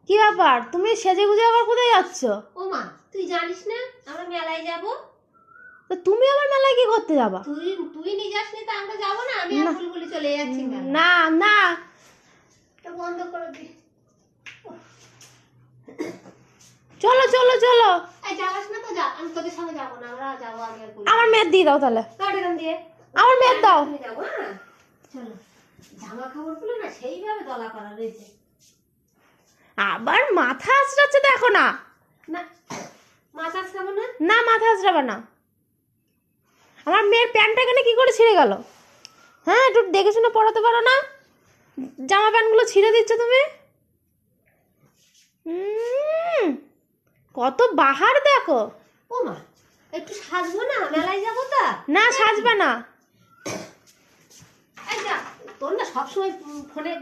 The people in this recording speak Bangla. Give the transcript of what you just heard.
কি ব্যাপার, তুমি সেজে গুজে আবার কোথায় যাচ্ছ? ও মা, তুই জানিস না আমরা মেলায় যাব? তো তুমি আবার মেলায় কি করতে যাবা? তুই নিয়ে যাসনি তো আমরা যাব না? আমি আর বুলবুলি চলে যাচ্ছি মেলায়। না না, এটা বন্ধ করে দি। চলো চলো চলো। এই যাস না তো যা, আমি তোদের সঙ্গে যাব না, আমরা যাব আমি আর বুলবুলি। আমার মেয়ের দিয়ে দাও তাহলে। কাট এখান দিয়ে। আমার মেয়ের দাও। আমি যাব না। চলো। জামা কাপড়গুলো না সেইভাবে দলা করা রয়েছে। আবার মাথা আঁচড়াচ্ছে দেখো না। না, মাছ আজকাবো না। না, মাথা আঁচড়াবে না। আমার মেয়ের প্যান্টটা এখানে কি করে ছিঁড়ে গেল? হ্যাঁ, একটু দেখে শুনে পড়াতে পারো না? জামা প্যান্টগুলো ছিঁড়ে দিচ্ছ তুমি। কত বাহার দেখো। ও মা, একটু সাজবো না, মেলায় যাবো তা। না, সাজবে না। এই যা, তোর না সবসময় ফোনে